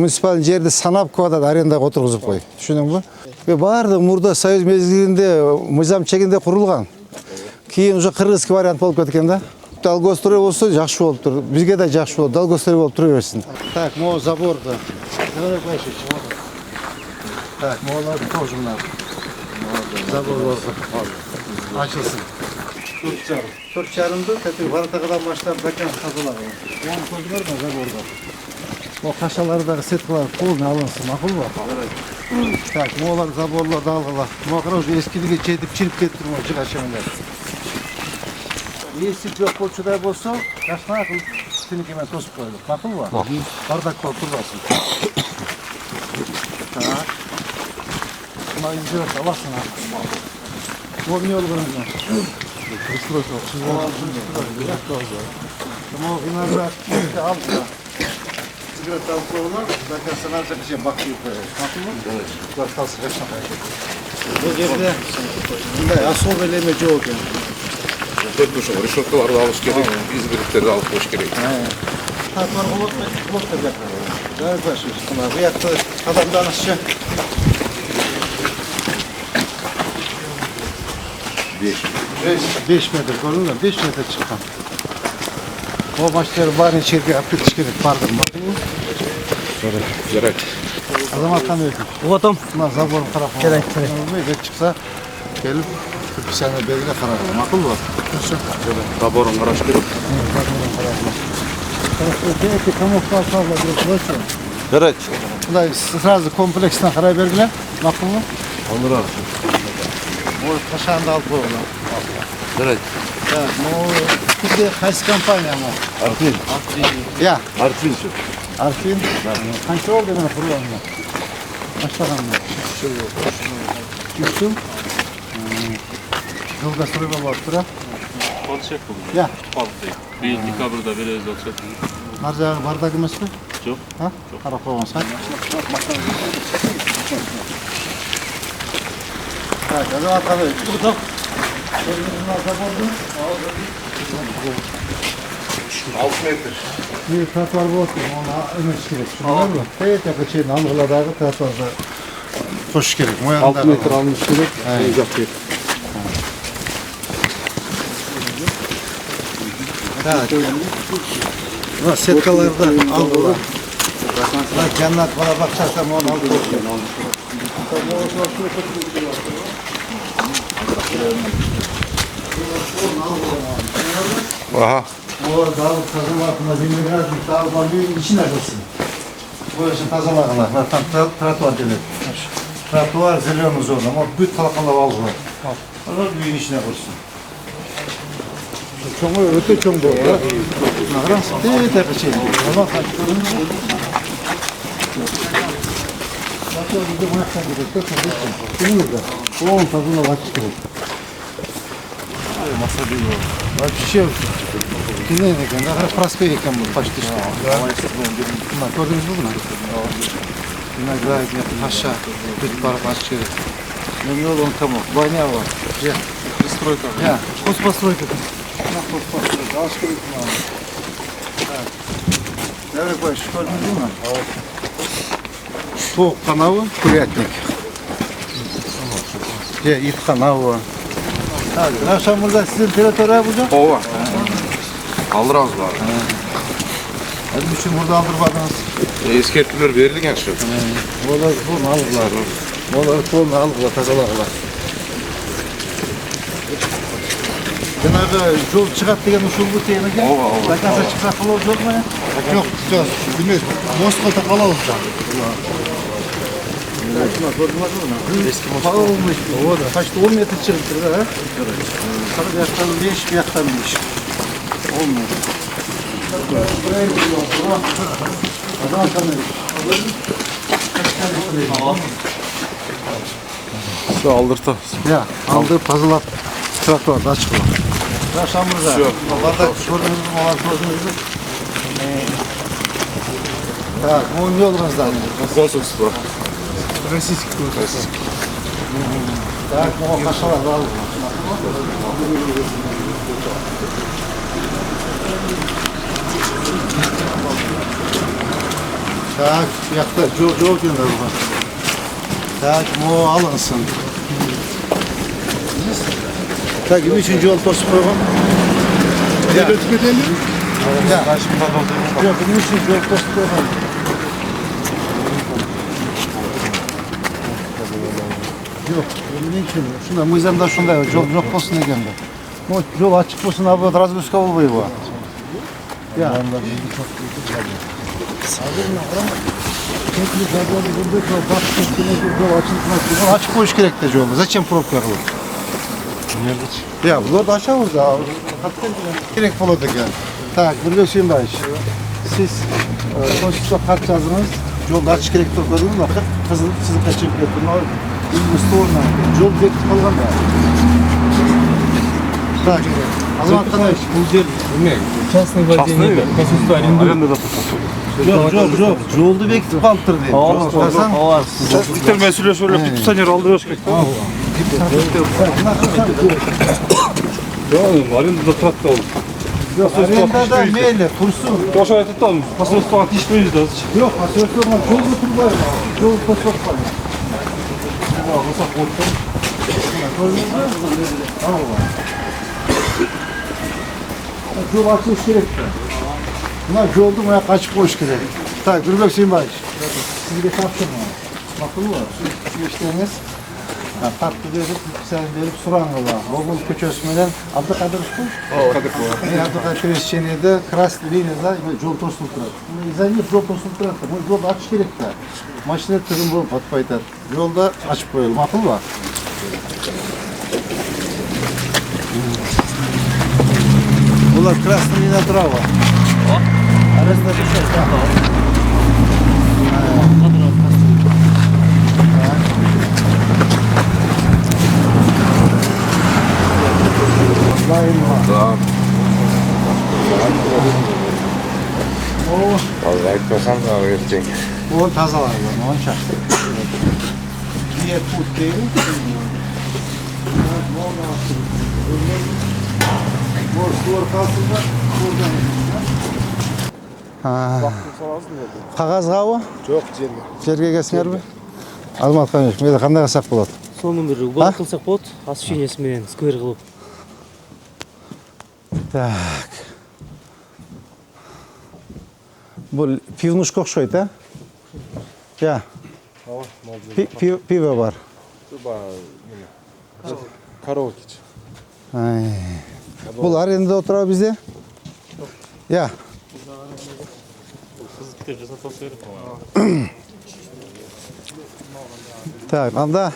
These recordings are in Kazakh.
Municipal жерді санап квадрат арендаға отырғызып қой. Түшінің бі? Барды мұрда Союз мезгілінде мызам чегінде құрылған. Кейін уже қырғызский вариант болып кеткен да. Долгострой болса жақсы болып тұр. Бізге де жақсы болып, долгострой болып тұра берсін. Так, мол заборды. Так, молар тоже надо. Забор açılsın. 4,5'dı. Tabii varatakadan başlar bakan kazılar. Yani koydular mı zaborda? O kaşaları da setkalar koluna alınsın. Makul mu? Evet. Tak, moğlar zaborlar dalgalar. Moğlar уже eskiliğe çedip çirip getirdim o çıkaşımlar. Esip yok bolçuday bolsa, yaşına akıl seni hemen tosip koyduk. Makul mu? Bardak oturmasın. Tak. Buna izliyoruz, alasın abi. O niye olur bunun? Pристройка. Tamam, inanılmaz. Aldı. Sigara tavuklarına zaten sanatçı bir şey bakıyor. Bakın mı? Evet. Kvartal sıkışma. Bu yerde bunda asıl velemeci oldu. Tek duşum, решеткаларды алыш керек, изгородтерді алып қош керек. Tatlar blok yapacaklar. Evet başlıyoruz. Bu yakta adamdan aşağı. 5 metre gördün mü? 5 metre çıkan. O başları bari içeri yapıp çıkıyor. Pardon. Gerek. Adam atamıyor. O tam. Bunlar zabor tarafı. Gerek. Böyle çıksa gelip bir sene belirle kararlı. Makul mu? Заборын қараш керек. Evet. Bunlar sırası kompleksine karar verdiler. Makul mu? Olur abi. O taşağında altı oldu. Evet. Evet. Bu bir kaç kampanya mı? Artvin. Ya. Artvin şu. Artvin. Kaç oldu bana kurbanla? Başladım mı? Yüksün. Yılda sürüme baktıra. Alçak olur. Ya. Alçak. Bir dekabrda biraz alçak. Narca bardak emez mi? Yok. Ha? Tarafı olmasa. Evet, o zaman tabii. Burada. Altı metre. Bir trottoir bu olsun, ona ömür gerek. Şunlar mı? Evet, yaklaşık Anadolu'da trottoirda koş gerek. 6 metre almış gerek. Uzak değil. Evet. Buna setkalardan aldılar. Cennet bana bakacaksa onu aldılar. Aha. Bu dağ kazılarına zemin biraz bir dağ balığın içine girsin. Bu işin tazalarına. Tam trottoir denir. Trottoir zeliyorsunuz oradan. O büyük talakanla aldılar. Onlar büyüğün içine girsin. Çoğu öte çoğu bu. Nağıransın. Evet, evet şey. Allah kaçtırın. Bakıyor bir de bıraksan gerek. Değil mi burada? Bu onun tadına vakit gerek. Masa değil o. Вообще, кино екен, да, проспей екен бұл почти что. Мына көрдіңіз бе бұны? Виноградник, паша, бүйтіп барып ашып керек. Мен ол тамақ, баня бар. Пристройка. Я, хозпостройка. Хозпостройка, алыш керек маған. Давай, Паш, көрдіңіз бе бұны? Тоқ қанауы, курятник. Ит қанауы. Akşam burada sizin territoriye bulacak. Ova. Alırız var. Bizim için burada aldırmadınız. Eskertmeler verilgen şu. Onlar bunu alırlar. Onlar bunu alırlar, tazalarlar. Cenab-ı yol çıkart diyen usul bu teyine gel. Ova. Zaten çıkart falan olacak mı? Yok, yok. Bilmiyorum. Moskova falan olacak. Eski Moskova olmuş. O da. Kaçta 10 metre çıktı da. Sana bir yaktan 5, bir yaktan 5. Olmuyor. Buraya gidiyor. Adam kanıyor. Şu aldırta. Ya, aldığı puzzle'lar trottoirda açık olan. Yaşamımıza. Bardak gördünüz mü? Olar gördünüz mü? Так, bu ne olur zaten? Консульство. Российский крутой. Так, ну, кашалар var. Так, yakta jol gönderdi. Tak, mo alınsın. Tak, üçüncü yol tosuk koyalım. Ne tüketelim? Ya. Yok, üçüncü yol tosuk koyalım. Yok, mümkün. Şunda mızamda şunda yol olsun egende. O yol açık olsun abi, razgözka olmayı bu. Ya. Açık koyuş gerek de yolda. Zачем пробка kılır? Ya bu da aşağı vurdu abi. Gerek buladı yani. Tak, burada şeyim var. Siz konuştukça kart yazdınız. Yolda açık gerek topladınız da kızıl sizi kaçırıp getirdin. O İlmustorna. Yol bekti kalgan da. Так, Азамат Қанаевич, бұл жер Частный владение, посольство арендует. жоқ, жолды бекітіп қалып тұр дейді. Бітірмей сөйлесіп пенсионер алды өз керек. Арендада тұрады да ол. Арендада мейлі, тұрсын. Тоша айтады да, посольствоға тиіспейміз да. Жоқ, посольствоға жолды тұрбай, жолды посольствоға. Жол açılış керек. Buna yoldu buna açık koyuş gerek. Tak, Gürbek Seyinbaşıç. Sizge tapşırma. Bakın mı? Şu işleriniz. Kartı verip, sen verip Surangıla. Oğul köçösünden Abdülkadir Usta. Abdülkadir Köşeni'de Kraslı Lina'da yol torsulup durur. İzlenir yol torsulup durur. Bu yol açık gerek de. Maşinler tırın bulup atmaydı. Yolda açık koyalım. Akıl var. Bunlar Kraslı Lina Drava. Arasında bir şey var. Да. O, Vallahi айтпасам да ертең. o tazalar var, onca. Diye put değil. Bu sular kalsın da buradan. Қағазға о? Жоқ, жерге. Жерге келсіңер бе? Азамат Қаныш, менде қандай қылсақ болады? Соның бір убал қылсақ болады, освещениесімен сквер қылып. Так. Бұл пивнушка ұқсайды, а? Ja. Пиво бар. Караокеч. Бұл арендада отыра бізде? Ja. Қызметкер жасап алса керек, по-моему. Так, анда.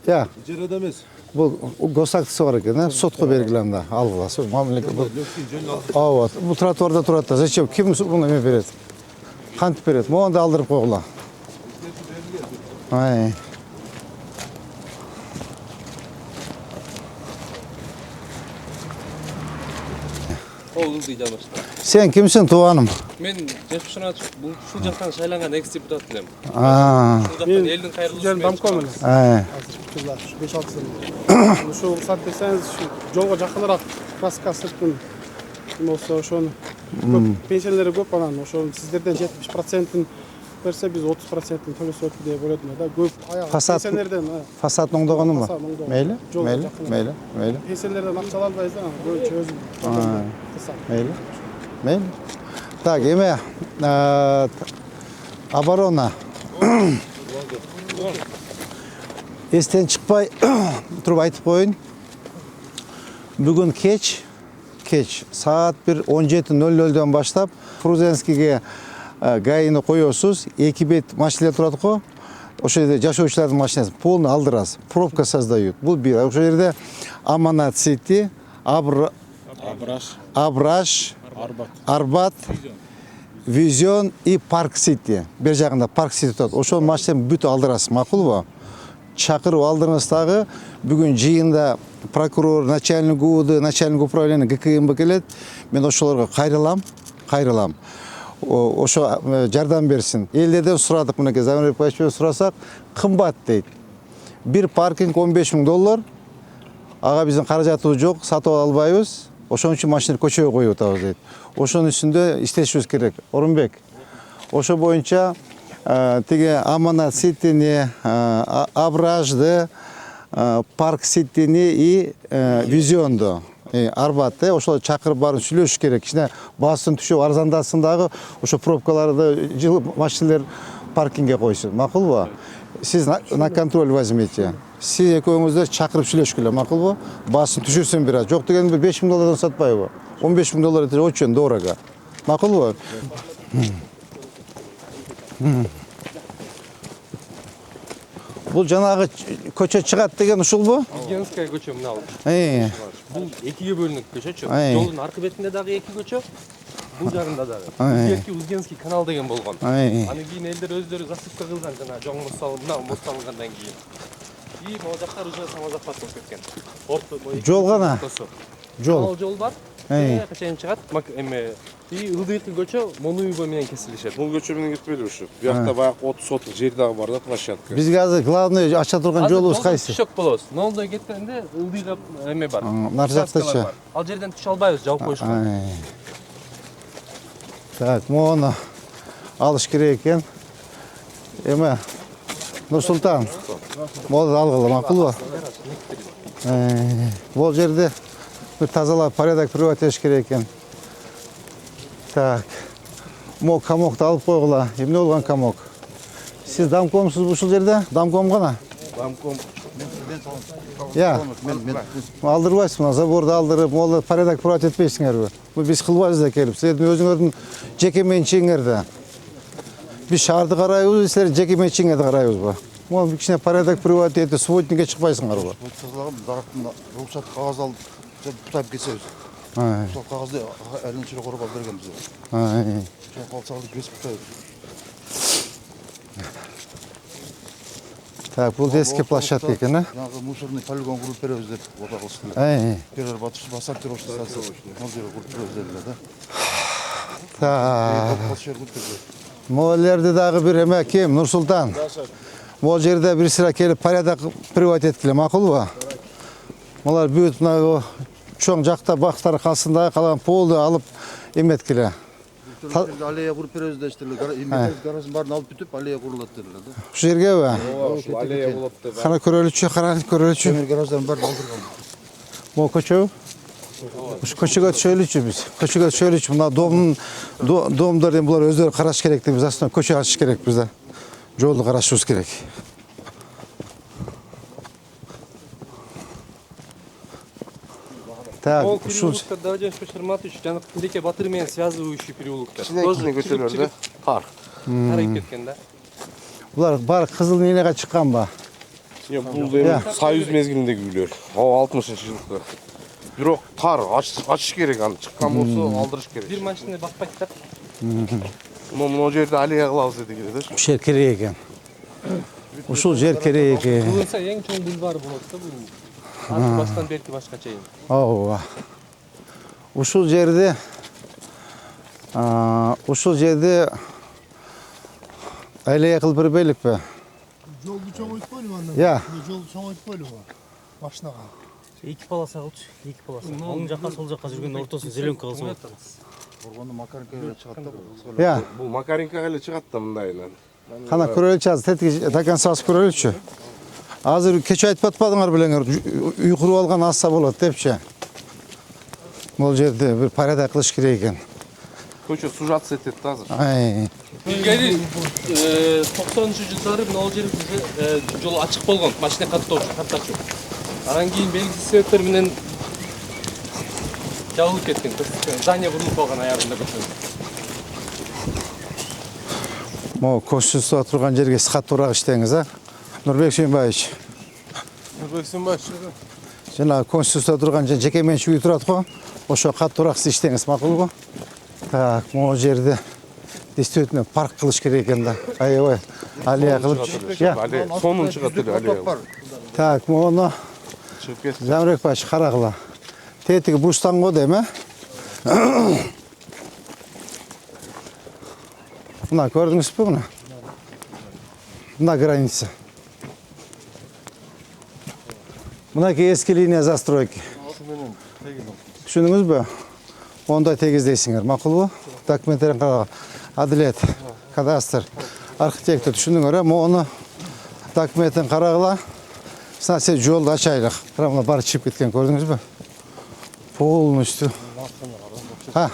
Ja. Жерде емес. Бұл госактысы бар екен, сотқа белгіленді. Алғыласы. Бұл тротуарда тұрады. Зачем? Кім бұны мен береді? Қантып береді. Оны да алдырып қойғыла. Oğul дейді амыршын. Сен кімсің, туғаным? Мен Жешпішін бұл шул жақтан шайланған экс-депутат білем. Шул жақтан елдің қайырлысы Дамкомын. Әзір 5-6 жыл. Ошол рұқсат берсеңіз, жолға жақынырақ краска сыртын болса, ошоны көп пенсиялары көп анан, ошо сиздерден 70%-ин берсе, биз 30%-ин төлөсөк деп ойлодум да. Көп пенсиялерден фасад оңдоғаның ба? Мейлі, мейлі, мейлі, мейлі. Пенсиялерден акча албайбыз да, көбүнчө өзүм кылсам. Мейлі, мейлі. Так, эме оборона. Естен шықпай тұрып айтып қойын. Бүгін кеш саат 17:00-ден баштап Фрузенскийге гаини қойосыз. Екі бет машинелер тұрады қой. Ошол жерде жашоочулардын машинасы полный алдырасыз. Пробка создают. Бул бир. Ошол жерде Аманат Сити, Абраш, Арбат, Визион и Парк Сити. Бер жагында Парк Сити турат. Ошол машинаны бүт алдырасыз. Макулбу? Чакырып алдырыңыз дагы. Бүгүн жыйында прокурор, начальник УВД, начальник управления ГКМБ келет. Мен ошолорго кайрылам. Ошо жардам берсин. Элдерден сурадык, мынакей Замир Пашевич сурасак, кымбат дейт. Бир паркинг $15,000. Ага биздин каражатыбыз жок, сатып албайбыз. Ошон үчүн машинаны көчөгө коюп атабыз дейт. Ошонун үстүндө иштешибиз керек. Орунбек. Ошо боюнча тиги Аманат Ситини, Абражды, Парк Ситини и Визионду. Арбатты ошол чакырып барып сүйлөшүш керек. Кичине басын түшүп арзандасын дагы ошо пробкаларды жылы машиналар паркингге койсун. Макулбу? Сиз на контроль возьмите. Сиз экөөңүздөр чакырып сүйлөшкүлө, макулбу? Басын түшүрсүн бир аз. Жок дегенде $5,000 сатпайбы? $15,000 это очень дорого. Макулбу? Бул жанагы көчө чыгат деген ушулбу? Узгенская көчө мына ал. Бул экиге бөлүнүп көчөчү. Жолдун аркы бетинде дагы эки көчө, бул жагында дагы. Узгенский канал деген болгон. Аны кийин элдер өздөрү засыпка кылган жана жоң мос салынгандан кийин. И могу жактар уже самозахват болуп кеткен. Орто Жол гана. Жол. Жол бар. Жака чейин чыгат. Эме и ылдыйкы көчө Монуйба менен кесилишет. Бул көчө менен кетпейди ушу. Биякта баягы 30 соттук жер дагы бар да, площадка. Бизге азыр главный ача турган жолубуз кайсы? Түшөк болобуз. Нолдой кеткенде ылдыйга эме бар. Нар жактачы. Ал жерден түшө албайбыз, жауып коюшкан. Так, мону алыш керек экен. Эме Нурсултан. Болду алгыла, макулбу? Бул жерде bir тазалап порядок приводить этиш керек экен. Так. Мо камокты алып койгула. Эмне болгон камок? Сиз дамкомсуз ушул жерде? Дамком гана? Дамком. Я. Алдырбайсыз мына заборду алдырып, могу порядок приводить этпейсиңерби? Бул биз кылбайбыз да келип. Силердин өзүңөрдүн жеке менчигиңерде. Биз шаарды карайбыз, силер жеке менчигиңерди карайбызбы? Могу кичине порядок приводить этип, субботникке чыкпайсыңарбы? Рұқсат қағаз алып, бұтап кетсеміз. Сол қағазды әліншілі қорып алып берген бізге. Сол қалсағылы кесіп бұтайбыз. Так, бұл детский площадка екен, а? Жаңағы мусорный полигон құрып береміз деп ота қылсын. Первер басар террош стасы, ол жері құрып береміз деділер, да? Так. Молерді дағы бір еме кем, Нұрсултан. Мол жерде бір сыра келіп порядок приводить еткіле, мақұл ба? Молар бүйт мына чоң жақта бақтары қалсындағы қалған полды алып еметкіле. Аллея құрып береміз дәштірлі. Гаражын барын алып бүтіп, аллея құрылады деділер, да? Şu жерге бі? Аллея болот деп. Қана көрелічі, қараңыз көрелічі. Темір гараждарын барын алдырған. Мол көчі? Көчіге түшелічі біз. Көчіге түшелічі. Мына домдардың бұлар өздері қараш керек деп біз астынан көче ашыш керек бізде. Жолды қарашуыз керек. Так, Ол переулоктар Давыден Шерматович жана Тилеке Батыр менен связывающий переулоктар. Кичине көчөлөр да. Парк. Тарайып кеткен да. Бұлар бар қызыл нелеге шыққан ба? Бул эми Союз мезгилиндеги үйлөр. Ал 60-жылкы. Бирок тар, ачыш керек аны. Чыккан болсо алдырыш керек. Бир машина бакпайт да. Мына жерде аллея кылабыз деди келе да. Ушул жер керек екен. Ушул жер керек екен. Булса эң чоң бульвар болот да бул. Аркы баштан берки башка чейин. Ооба. Ушул жерде аллея кылып бербейликпи? Жолду чоңойтпойлубу анда? Я. Жолду чоңойтпойлубу? Машинага. Эки полоса кылчу, эки полоса. Оң жакка, сол жакка жүргөн ортосун зеленка кылса болот. Борғанды Макаренко чығат да. Я. Бул Макаренко эле чыгат да мындайынан. Кана көрөлүчү азыр тетиги такан сас көрөлүчү. Азыр кеч айтып атпадыңар белеңер, үй куруп алган асса болот депчи. Бул жерде бир порядок кылыш керек экен. Көчө сужаться этет да азыр. Илгери 90-жылдары мына жер бизде жол ачык болгон, машина каттоочу, каттачу. Анан кийин белгисиз себептер менен жабылып кеткен. Здание курулуп калган аягында көчөнүн. Могу Конституцияда турган жерге сиз каттуураак иштеңиз, а? Нурбек Сүйүнбаевич. Нурбек Сүйүнбаевич. Жана Конституцияда турган жеке менчик үй турат го. Ошо каттуураак сиз иштеңиз, макулбу? Так, могу жерде действительно парк кылыш керек экен да. Аябай аллея кылып. Сонун чыгат эле аллея. Так, могуну Чыгып кетти. Замрек баш карагыла. Тетиги буштан го дейм, Мына көрдүңүзбү мына? Мына граница. Мына эски линия застройки. Түшүндүңүзбү? Ондай тегиздейсиңер, макулбу? Документтерин карагыла. Адилет. кадастр, архитектор түшүндүңөр э? Мону документин карагыла. Сен жолду ачайлык. Мына бары чыгып кеткен, көрдүңүзбү? Полностью. Ha.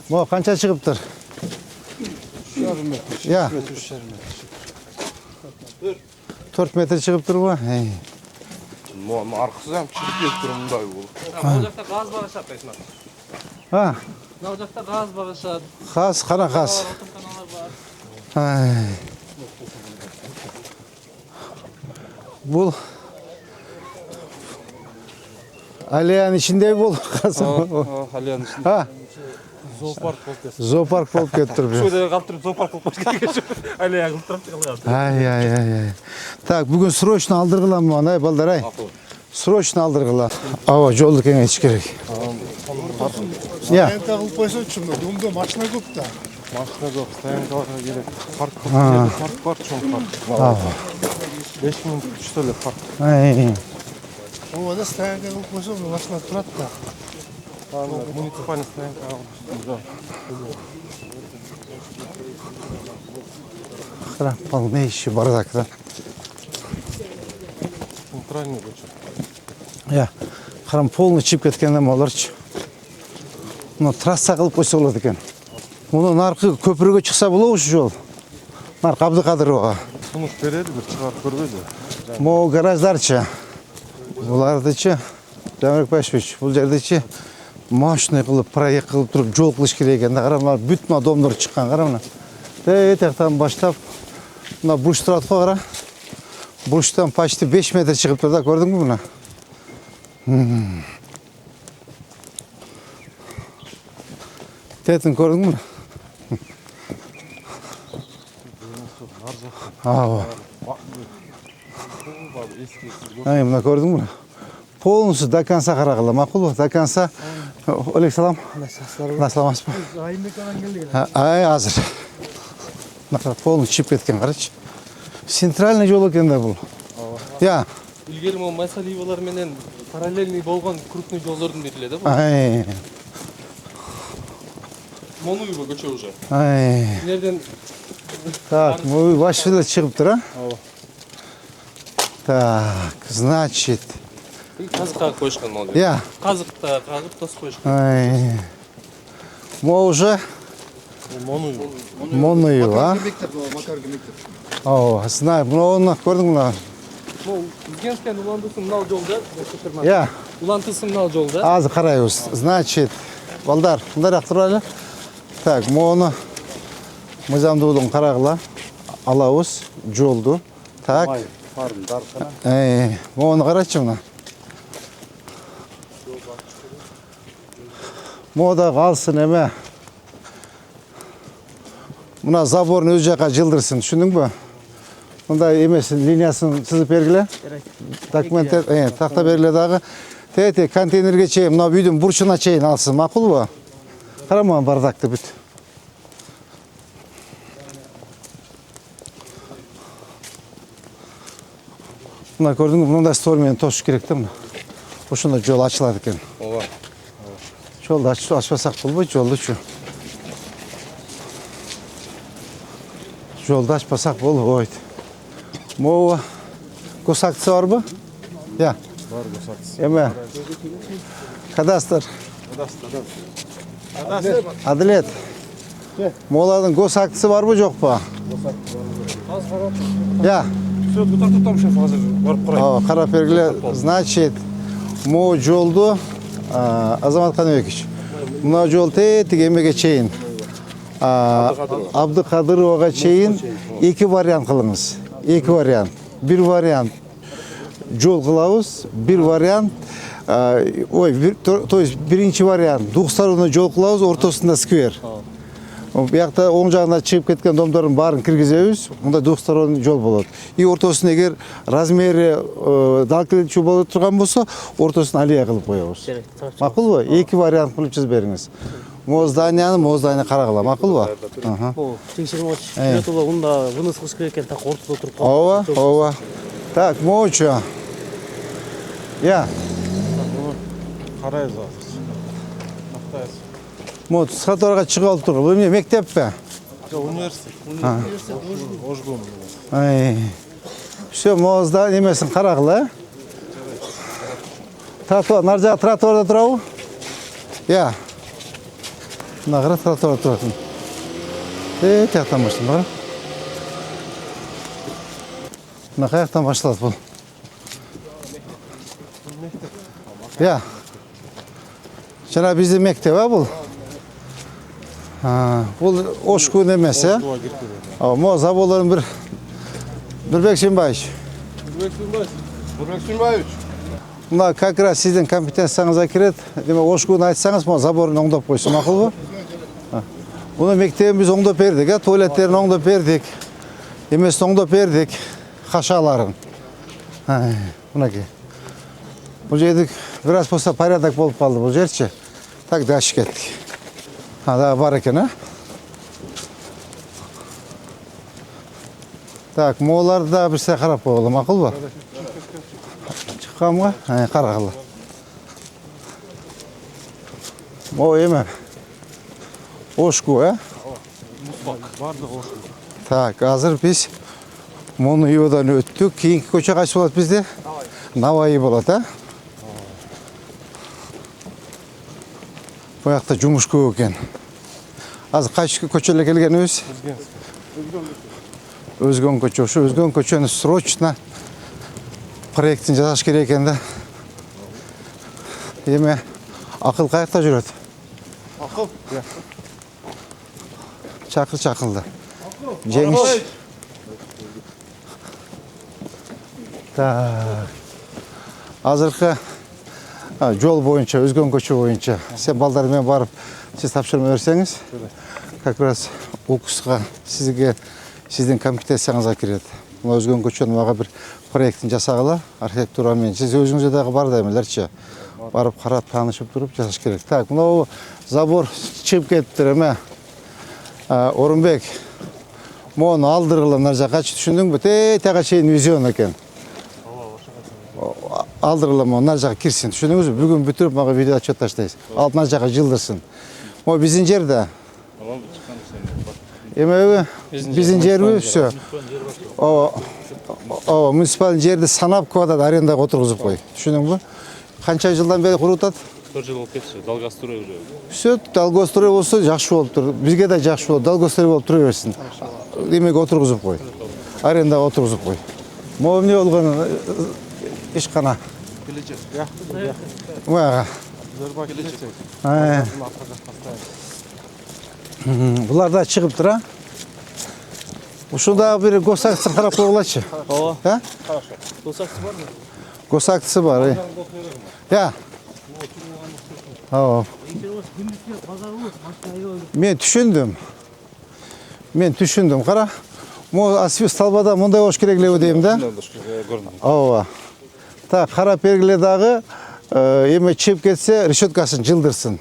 Mo kança çıkıptır? 3,5 metre. Ya. 4 metre çıkıptır bu. Muamma arkası hem çirip кетип мындай болуп. Ал жакта газ багышат айтма. Ha. Ал жакта газ багышат. Kas, kana kas. Отонканалар бар. Ay. Bu Aliyan içinde bol kasım. Алиян Ha. зоопарк болуп кетти. Zoopark bolup kettir. Шөйдө калып туруп зоопарк болуп кетти. Алиян кылып туруп калган. Ay. Так, bugün срочно aldırgılan mı ana balдар ay? Срочно aldırgılan. Ава жолду кеңейтиш керек. Ya. Стоянка кылып койсочу, думда машина көп да. Машина жоқ, стоянкаларга керек. Парк бар, парк бар, чоң парк. 5 минут күчтө эле парк. Ay. Оода стоянка кылып койсо, машина турат да. Муниципальный стоянка. Крапал ne işi bardakta. Центральный көчө. Ya. Qarам полный чип кеткенде болорчу. Мына трасса кылып койсо болот экен. Муну наркы көпүргө чыкса болобу ушу жол? Наркы Абдыкадыровага. Сунуш берели бир чыгарып көрбөйбү? Могу гараждарчы. Булардычы Жамарек Башевич, бул жердечи мощный кылып, проект кылып туруп жол кылыш керек экен да. Кара мына бүт домдор чыккан, кара мына. Этектен баштап мына буш турат го, кара. Буштан почти 5 метр чыгыптыр да, көрдүңбү мына? Тетин көрдүңбү мына? Ава. Ай, мына көрдүңбү мына? Полностью до конца карагыла, макулбу? До конца. Олег салам. Саламатсызбы? Ай, азыр. Мына полностью чип кеткен, карачы. Центральный жол экен да бул. Я. Илгери могу Майсалиевалар менен параллельный болгон крупный жолдордун бири эле да бул. Ай. Монуева көчө уже. Ай. Нерден Так, мы ваши чыгыптыр, а? Так, значит. казыкка коюшкан могу. Я. Казыкта кагып тосуп коюшкан. Ай. Мы уже Монуева. Монуева. Макар Гелектор. О, знаю, мына көрдүң мына. Могу Узгенская улантысын мынал жолда. Я. Улантысын мынал жолда. Азыр карайбыз. Значит, балдар, мындай турайлы. Так, мону мыйзамдуулугун карагыла. Алабыз жолду. Так. Мону карачы мына. Мода калсын эме. Мына заборун өз жака жылдырсын, түшүндүңбү? Мындай эмесин линиясын сызып бергиле. Документтер, такта бергиле дагы. Тети контейнерге чейин, мына үйдүн бурчуна чейин алсын, макулбу? Карама бардакты бүт. Мына көрдүңбү, мындай стол менен тосуш керек да мына. Ошондо жол ачылат экен. Ооба. Жолду ачпасак болбойт, жолдучу. Жолду ачпасак болбойт. Могу госакция барбы? Я. Бар госакция. Эме. Кадастр. Адилет. Молардын госакциясы барбы, жокпу? Я. Все, тутам шеф азыр барып карайм. Карап бергиле. Значит, могу жолду Азамат Каныбекович. Мына жол тетиги эмеге чейин. Абдыкадыровага чейин 2 вариант кылыңыз. 2 вариант. Бир вариант жол кылабыз, бир вариант то есть биринчи вариант двухсторонний жол кылабыз, ортосунда сквер. Биякта оң жагына чыгып кеткен домдордун баарын киргизебиз, мында двухсторонний жол болот. И ортосун эгер размери далкелечүү боло турган болсо, ортосун алия кылып коебуз. Макулбу? 2 вариант кылып чыгып бериңиз. Могу здание карагыла, макулбу? Текшермөч. Биротула унда вынос кылыш керек экен, так ортодо туруп калды. Ооба. Так, могучу. Я. Карайбыз азыр. Тактайбыз. Мот саторга чыгып алып туруп. Эмне мектеппи? Университет. Ожгон. Все, моозда немесін қарағылы. Нар жағы тротуарда тұрау? Я. Нағыра тротуарда тұратын. Тияқтан баштым бар. Қаяқтан башталады бұл. Я. Жана бізде мектеп бұл. Бұл Ошкун емес, Мо заболарын Нурбек Симбаевич. Нурбек Симбаевич. Мына как раз сіздің компетенцияңызға кіреді. Деме Ошкун айтсаңыз, мо заборын оңдап қойсын, мақұл бу? Бұны мектебіміз оңдап бердік, туалеттерін оңдап бердік. Емесін оңдап бердік, қашаларын. Мұнеке. Бұл жердік біраз болса порядок болып қалды бұл жерші. Так да ашып кеттік. Да бар екен, Так, моларда бір сәй қарап қойылы, мақұл ба? Шыққам ға? Қарағылы. Мо еме? Ошку, Так, азыр біз мұны үйодан өттік. Кейінгі көше қайсы болады бізде? Навайы болады, Бұл жақта жұмыс көп екен. Азыр қайшы көшелі келген өз? Өзгөн көчө. Өзгөн көчөнү срочно проектин жасаш керек экен да. Эме акыл каякта жүрөт? Акыл? Чакылды. Жеңиш. Так. Азыркы жол боюнча, өзгөн көчө боюнча сен балдар менен барып сиз тапшырма берсеңиз, как раз укуска сіздің компетенцияңызға кіреді. Мұна өзгөн көчөнү мага бір проектин жасағыла, архитектурамен. Сіз өзіңізде дағы бар даймелерчі. Барып қарап, танышып тұрып жасаш керек. Так, мұна забор чып кеттір, Орынбек. Мұны алдырғылы нар жаққа түшіндің бі? Тәға шейін визион екен. Алдырғылы мұны нар жаққа кірсін. Түшіндіңіз бі? Бүгін бүтіріп маға видео отчет таштайыз. Алтына жаққа жылдырсын. Мұна біздің жерді. Біздің жерді все. Муниципалдың жерді санап квадрат арендаға отырғызып қой. Түшінің бі? Қанша жылдан бері құрылтады? 4 жыл болып кетті, Долгострой уже. Все, Долгострой болса жақсы болып тұр. Бізге де жақсы болып, Долгострой болып тұра берсін. Демек отырғызып қой. Арендаға отырғызып қой. Мұны не олғаны ешқана. Мұяға. Бұлар да шығып тұра. Ушында бір госактысы қарап қойғылайшы. Госактысы бар ма? Госактысы бар. Я. Мен түшіндім, қара. Асфис талбада мұндай ош кереглеу деймін да? Так, қарап бергіледағы еме чеп кетсе, решеткасын жылдырсын.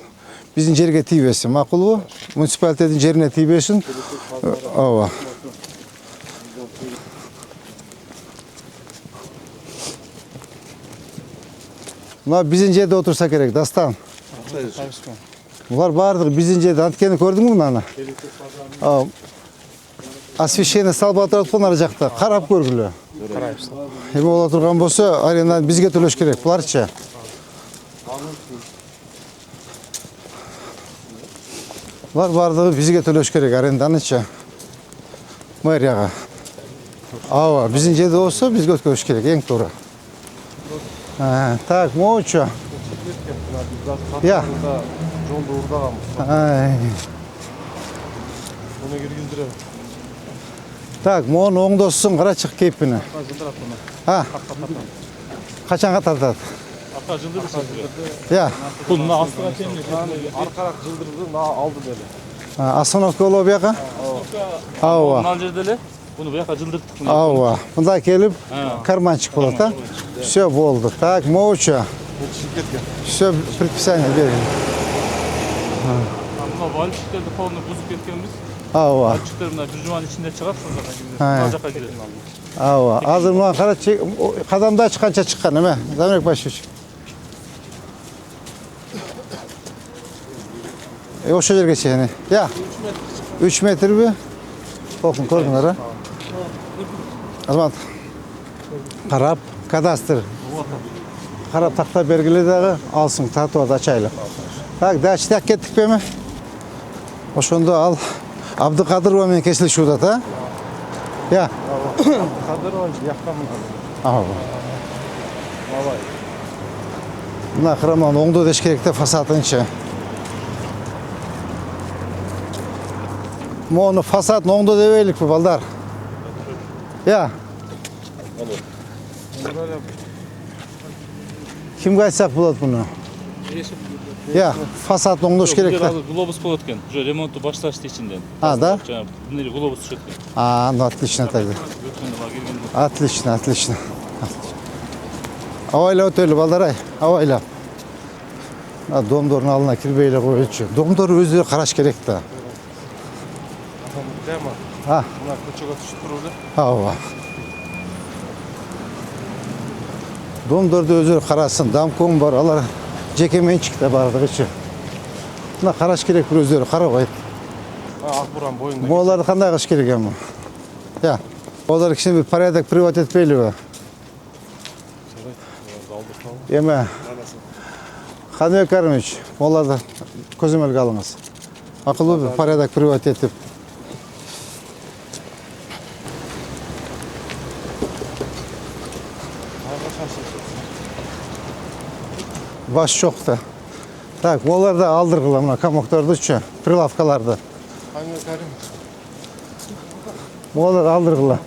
Біздің жерге тейбесін, мақұл бұ? Муниципалитеттің жеріне тейбесін. Мұна біздің жерде отырса керек, Дастан. Бұлар бардығы біздің жерде анткені көрдің мұнаны? Освещение салба тұрады қонар жақта, қарап көргілі. Еме ола тұрған болса, арендан бізге төлеш керек, бұларча. Бұлар бардығы бізге төлеш керек, аренданыча. Мэрияға. Біздің жерде олса, бізге өткөш керек, ең тура. Так, моучо. Я. Жолды ұрдағамыз. Оны кергіздірем. Так, моны оңдосын, қарачық кейпіні. Қашанға тартады? Арқа жылдырды сіздер. Я. Бұл мына астыға теміне. Арқарақ жылдырды, алды бәлі. Остановка олу бияқа? Мынан жерделі, бұны бұяқа жылдырдық. Бұнда келіп, карманчик болады. Все болды. Так, моучо. Все предписание берген. Мына вальчиктерді қолыны бұзып кеткенбіз. Вальчиктер мына бір жұман ішінде шығап, сонда мына жаққа келеді. Азыр мұнан қадамда шыққанша шыққан, еме? Замирек Башевич. Оша жерге шейін. Я. 3 метр бі? Толқын көрдіңдер, а? Азамат, қарап, кадастр. Қарап тақта бергілі дағы, алсың, татуады ачайлы. Так, дәші тәк кеттік бе ме? Ошонда ал, Абдықадырова мен кесілі шудат, а? Я? Абдықадырова яқтамын. Мына қыраман оңды деш керекті фасадыншы. Моны фасадын оңды дебейлік бі, балдар? Я? Кімге айтсақ болады бұны? Я, фасад оңдош керекті. Глобус болады екен. Уже ремонтты башташты ішінден. А, да? Бұнері глобус түшеткен. А, ну отлично тогда. Отлично, отлично. Авайлап өтөлі, балдар-ай, авайлап. Домдордың алдына кірбейлі қойытшы. Домдор өздері қараш керекті. Мына көчеге түшіп тұрды. Ава. Домдорды өздері қарасын, дамком бар, алар жеке меншікте бардығы үші. Мына қараш керек бір өздері қара қойды. Ақбұран бойында. Оларды қандай қыш керек емі? Я. Олар кішіне бір порядок приват етпейлі бі. Еме. Қанбек Карымович, оларды көземелге алыңыз. Ақылы бір порядок приват етіп. Баш жоқты. Так, оларды алдырғылы мұна комоктарды үші, прилавкаларды. Қанбек Карымович. Оларды алдырғылы.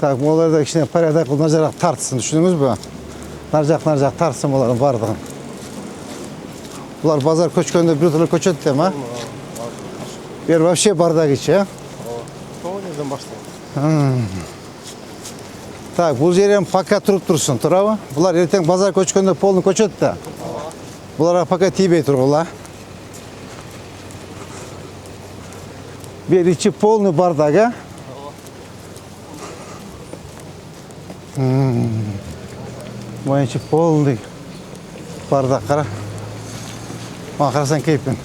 Так, оларды кішіне порядок қыл, назарақ тартсын, düşündünüz бі? Наржақ тартсын олардың бардығын. Бұлар базар көчкенде бір түрлі көчет дем, а? Бер вообще бардақ іші, а? Сол неден баштайды. Так, бұл жерем пока тұрып тұрсын, тұрабы? Бұлар ертең базар көчкенде полны көчет да. Бұларға пока тибей тұрғыла. Бер içi полны бардақ, а? Бұл içi полный бардақ, қара. Бұған қарасан кейппен.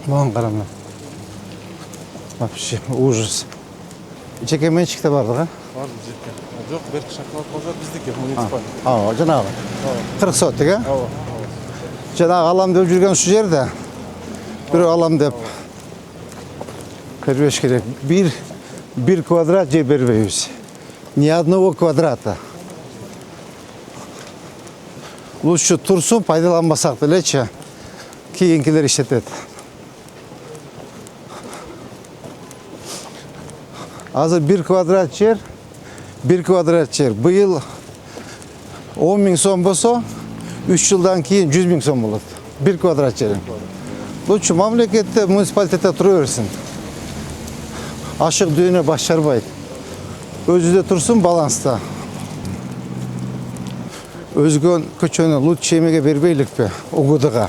Бұған қарамын. Вообще ужас. Жеке меншікте бардық, а? Барды жеке. Жоқ, беркі шоколад базар біздікі, муниципальный. Жаңағы. 40 соттық, а? Жаңағы алам деп жүрген şu жерде. Бір алам деп. Көрбеш керек. Bir kvadrat жер бербейбіз. Ни одного квадрата. Лучше тұрсын, пайдаланбасақ делечі. Кейінкілер işletеді. Азыр 1 kvadrat жер. Бұйыл 10 000 сом болса, 3 жылдан кейін 100 000 сом болады. 1 kvadrat жерін. Лучше мамлекетте, муниципалитетте тұры өрсін. Ашық дүйіне баш жарбайды. Өзіде тұрсын баланста. Өзген көчені лучше емеге бербейлік пе, ұғыдыға.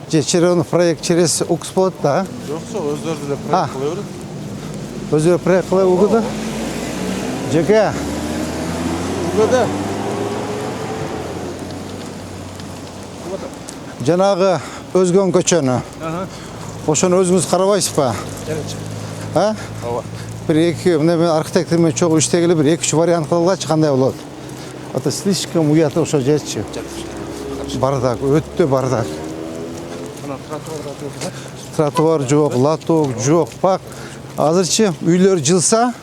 Черені проект через укс болады да? Жоқ, сол өздерді де проект қылай өреді. Өздері проект қылай ұғыды? Жеке. Ұғыды. Жаңағы өзген көчені. Ошаны өзіңіз қарабайсыз па? А? Бір-екі, мен архитектормен чоғы үштегілі бір-екі-үш вариант қылғачы қандай болады? Это слишком уятно ошо жетші. Бардак, өтті бардак. Тротуар жоқ, латок жоқ, пак. Азырчы үйлер жылса,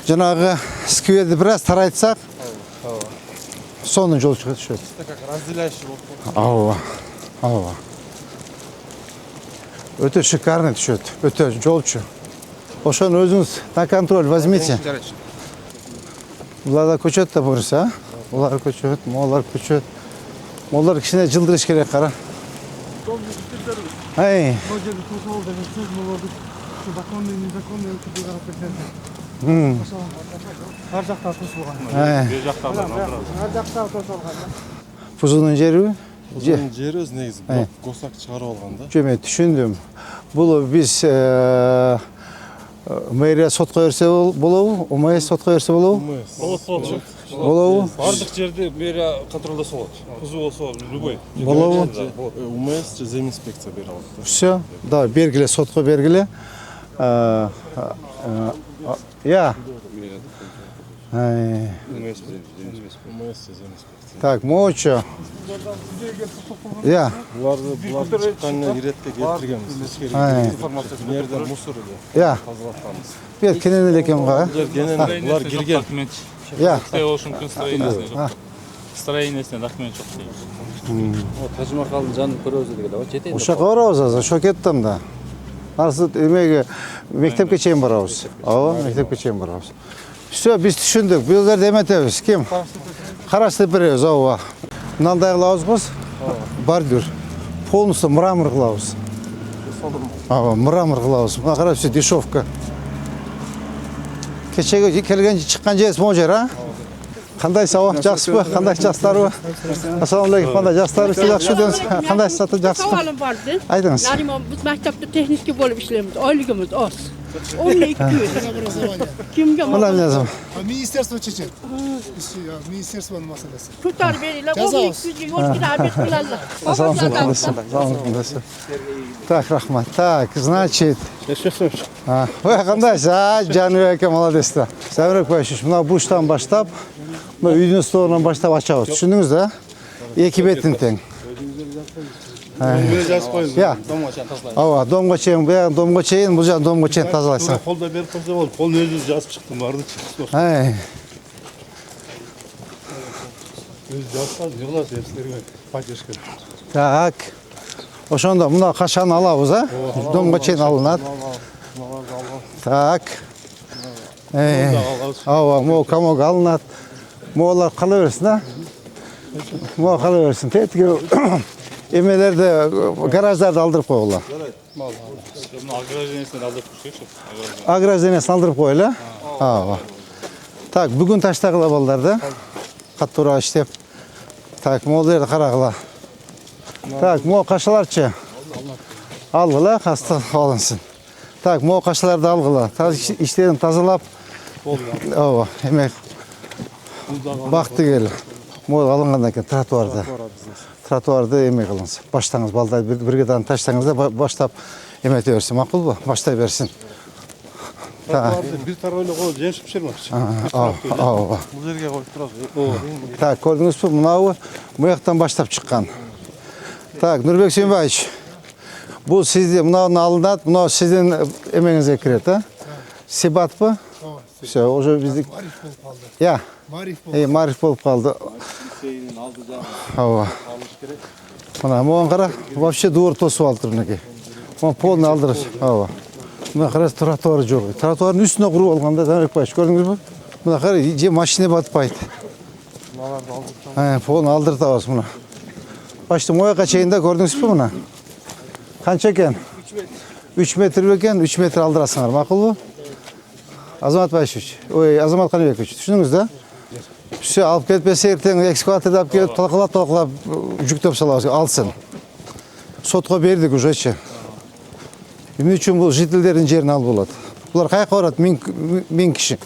жаңағы скверді біраз тарайтсақ, соның жол шығады шөт. Как разделяющий болып. Ауа. Өте шикарный шөт, өте жолчы. Ошон өзіңіз на контроль возьмите. Бұларда көчет та бұрысы, а? Бұлар көчет, молар көчет. Молар кішіне жылдырыш керек қара. Ай. Ар жақтан тосылған. Бер жақтан Ар жақтан тосылған. Бұзының жері? Бұзының жері өз негізі. Госак шығарып алған да. Жөме, түшіндім. Бұл біз Мэрия сотко берсе болобу? ОМС сотко берсе болобу? Болот. Болобу? Бардык жерде мэрия контролдосо болот. Кызы болсо любой. Болобу? УМС же земинспекция бере алат. Все, да, бергиле, сотко бергиле. Я. УМС же земинспекция. Так, мочо. Я. Буларды чыкканына иретке келтиргенбиз. Мэрде мусор эле Я. тазалатканбыз. Бет кенен эле экен го. Генен булар кирген. Я. Кыттай болушу мүмкүн, строениесине жок. Строениесине документ жок дейбиз. Таж Махалдын жанын көрөбүз дегеле го жетейин. Ошака барабыз азыр, ошо кеттим да. Азыр эмеге мектепке чейин барабыз. Ооба, мектепке чейин барабыз. Все, биз түшүндүк. Бизлер эметебиз. Ким? Караштырып беребиз, ооба. Мынандай кылабызбыз. Бордюр. Полностью мрамор кылабыз. Ооба, мрамор кылабыз. Мына карап, все дешевка. Кечеге келген чыккан жерибиз могу жер, а? Кандай сабак, жакшысызбы? Кандай жастарбы? Ассаламу алейкум, кандай жастарбы? Сиз жакшы кандай саты жакшысызбы? Savalim vardı. Aytыңыз. Yani biz mektepte teknikçi bolup işlemiz. Oyligimiz az. Onunla 200. Kimge Мына эмне? Министерство чечет. Министерствонун маселеси. tutar veriler. Onu 200 yol gider bir kılarlar. Ассаламу алейкум. Так, рахмат. Так, значит. Ой, кандайсыз? Жаныбек ака молодец да. Сабирбек байшыш, мына буштан баштап, мына үйдүн сторунан баштап ачабыз. Түшүндүңүз да? Эки бетин тең. Я. Ооба, домго чейин, буягы домго чейин, бул жагы домго чейин тазалайсың. Колдо берип койсо болот. Колун өзү жазып чыктым, барды чыктым. Өзү жазсам, жыгылат силерге поддержка. Так. Ошондо мына кашаны алабыз, а? Домго чейин алынат. Так. Ооба, могу камок алынат. Моголар кала берсин, а? Могу кала берсин. Тетиги эмелерди, гараждарды алдырып койгула. Ограждениесинен алдырып коюшкечи. Ограждениесин алдырып коелу, а? Ооба. Так, бүгүн таштагыла балдар да. Каттуура иштеп. Так, могу жерди карагыла. Так, могу кашаларчы. Алгыла, касты алынсын. Так, могу кашаларды алгыла. Иштерин тазалап. Ооба, эмек бакты кел. Могу алынгандан кийин тротуарды эмек кылыңыз. Баштаңыз, балдар бирге дан таштаңыз да баштап эмете берсин, макулбу? Баштай берсин. Бир тарабы эле коюп жемиш биширмекчи. Ооба. Бул жерге коюп турасыз. Так, көрдүңүзбү? Мынабы буяктан баштап чыккан. Так, Нурбек Сүйүнбаевич. Бул сизде мынаны алынат, мына сиздин эмеңизге кирет, а? Сибатпы? Все, уже биздик. Я. Мариф болуп калды. Ооба. Мына могон кара, вообще дур тосуп алыптыр мынакей. Мына полный алдырып. Ооба. Мына кара тротуар жок. Тротуардын үстүнө куруп алганда, Замирбек байыш, көрдүңүзбү? Мына кара, же машина батпайт. Полный алдыртабыз мына. Почти мояка чейин да, көрдүңүзбү мына? Канча экен? 3 метр бекен, 3 метр алдырасыңар, макулбу? Азамат Байшевич, Азамат Каныбекович, түшүндүңүз да? Все, алып кетпесе эртең экскаваторду алып келип талкалап жүктөп салабыз, алсын. Сотко бердик ужечи. Эмне үчүн бул жителдердин жерин алып болот? Булар каяка барат? 1000 киши.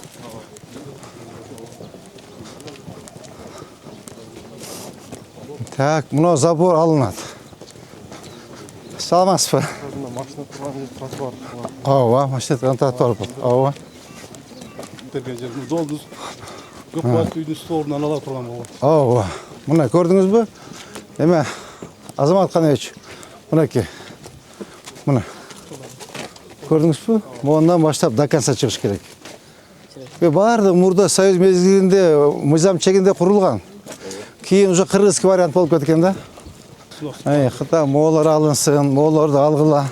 Так, мына забор алынат. Саламатсызбы? Машина турган жер тротуар. Ооба, машина турган тротуар болот. Ооба. Берген жерimiz doldu. Көп баат үйдүн сторунан ала турган болот. Ооба. Мына көрдүңүзбү? Эме Азамат Каныбекович, мынакей. Мына. Көрдүңүзбү? Мондан баштап до конца чыгыш керек. Баардыгы мурда Союз мезгилинде мыйзам чегинде курулган. Кийин уже кыргызский вариант болуп кеткен да. Кытай моголор алынсын, моголорду алгыла.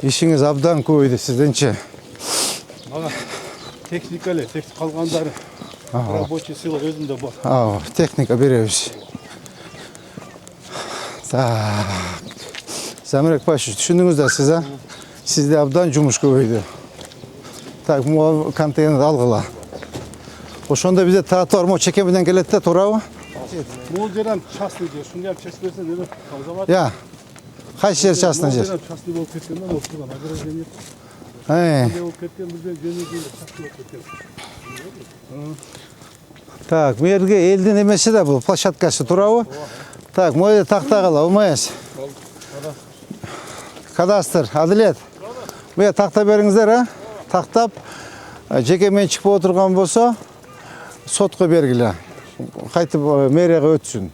Ишиңиз абдан көбөйдү сизденчи. Ага. Техника эле, калгандары. Рабочий сила өзүндө бар. Техника беребиз. Так. Замирбек Байшевич, түшүндүңүз да сиз, а? Сизде абдан жумуш көбөйдү. Так, могу контейнер алгыла. Ошондо бизде тротуар мо чеке менен келет да, туурабы? Бул жерден частный жер, шуну ham чечпесе деле Азамат. Я. Кайсы жер частный жер? Частный болып кеткенде осыған ограждение болып кеткен бізден жөнекей частный болып кеткен. Так, мерге элдин эмеси да бул площадкасы туурабы? Так, мойда тактагыла, умайсыз. Кадастр, Адилет. Мына такта бериңиздер, а? Тактап жеке менчик болуп турган болсо, сотко бергиле. Кайтып мэрияга өтсүн.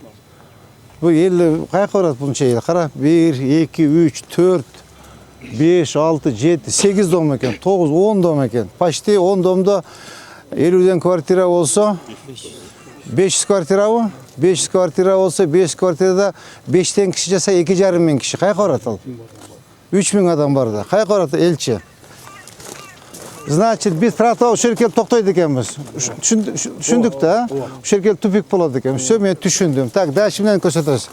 Бул эл каяка барат бунча эл? Кара, 1, 2, 3, 4, 5, 6, 7, 8 дом экен, 9, 10 дом экен. Почти 10 домдо 50ден квартира болсо, 500 квартирабы? 500 квартира болсо, 500 квартирада 5тен киши жаса 2,5 миң киши. Каяка барат ал? 3000 адам бар да. Каяка барат элчи? Значит, биз тротуар ушул келип токтойт экенбиз. Түшүндүк да? Ушул келип тупик болот экен. Всё, мен түшүндүм. Так, дальше менен көрсөтөбүз.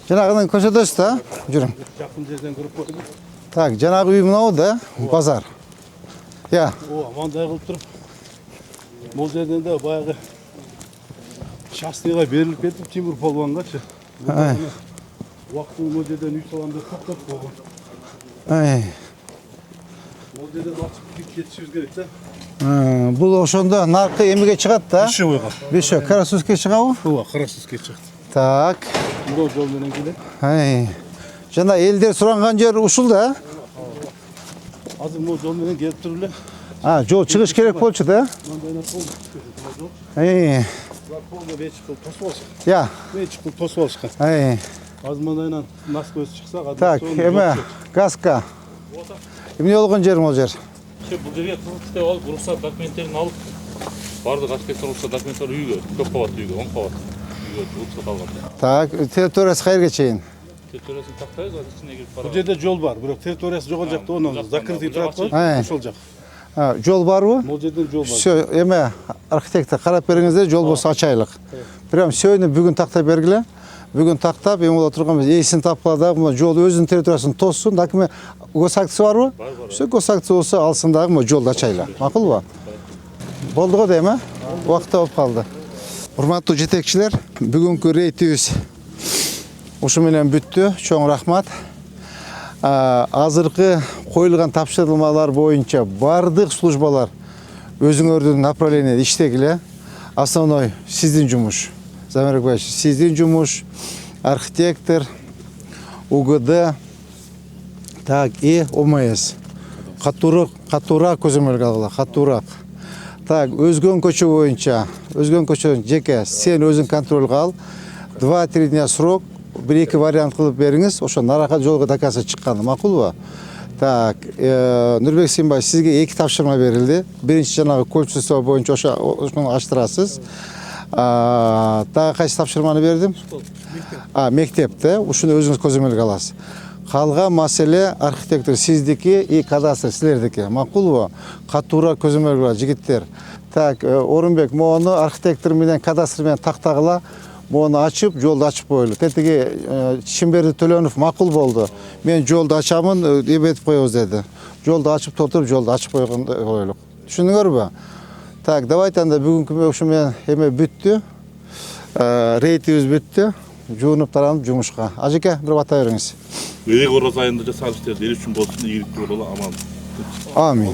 Жанагыны көрсөтөбүз да? Жүрүң. Жакын жерден көрүп койдум. Так, жанагы үй мынау да, базар. Я. Мындай кылып туруп. Бул жерден да баягы частныйга берилип кетип, Тимур полвангачы. Убактылуу бул жерден үй салам деп токтоп койгон. Бул жерден ачып кетишибиз керек да. Бул ошондо наркы эмеге чыгат да? Бишевойго. Бишо, Карасуске чыгабы? Ооба, Карасуске чыгат. Так. Бул жол менен келет. Жана элдер суранган жер ушул да? Азыр бул жол менен келип туруп эле. Жол чыгыш керек болчу да? Мындайна пол түшүп жол. Полго вечкил тосуп алышкан. Я. Вечкил тосуп алышкан. Азыр мындайнан нас көз чыкса, Так, эме газка. Эмне болгон жер бул жер? Бул жерге кызыл китеп алып, уруксат документтерин алып, бардык архитектор уруксат документтер үйгө, көп кабаттуу үйгө, 10 кабат үйгө уруксат алган. Так, территориясы кайерге чейин? Территориясын тактайбыз, азыр ичине кирип Бул барабыз. жерде жол бар, бирок территориясы жогон жакта, онун закрытый турат го, ошол жак. Жол барбы? Бул жерден жол бар. Всё, эме архитектор карап бериңиздер, жол болсо ачайлык. Прям сегодня бүгүн тактап бергиле. Бүгүн тактап, эми боло турганбыз, эсин тапкыла дагы жол өзүнүн территориясын тоссун, документ госакция барбы? Всё, госакция болсо алсын дагы жолду ачайлы. Макулбу? Болду го дейм, а? Убакыт болуп калды. Урматтуу жетекчилер, бүгүнкү рейтибиз ушу менен бүттү. Чоң рахмат. Азыркы коюлган тапшырмалар боюнча бардык службалар өзүңөрдүн направлениеде иштегиле. Основной сиздин жумуш. Замирбек Байевич, сиздин жумуш, архитектор, УГД, так, и ОМС. Катуураак көзөмөлгө алгыла, катуураак. Так, өзгөн көчө боюнча, өзгөн көчө жеке сен өзүң контролго ал. 2-3 дня срок, 1-2 вариант кылып бериңиз, ошо наракат жолго доказа чыкканы, макулбу? Так, Нурбек Симбаев, сизге 2 тапшырма берилди. Биринчи жанагы кольчество боюнча ошону аштырасыз. Дагы кайсы тапшырманы бердим? Мектепте, ушуну өзүңүз көзөмөлгө аласыз. Калган маселе архитектор сиздики и кадастр силердики. Макулбу? Катуура көзөмөлгө жигиттер. Так, Орунбек, мону архитектор менен кадастр менен тактагыла. Мону ачып, жолду ачып коелу. Тетиги Чимберди Төлөнов макул болду. Мен жолду ачамын, эбетип коебуз деди. Жолду ачып толтуруп, жолду ачып коелук. Түшүндүңөрбү? Так, давайте анда бүгүнкү ушу менен эме бүттү. Рейтибиз бүттү. Жуунуп таранып жумушка. Ажеке, бир бата бериңиз. Элек Орос айында жасалыш иштерди эл үчүн болсун, ийгиликтүү бололу, аман. Амин.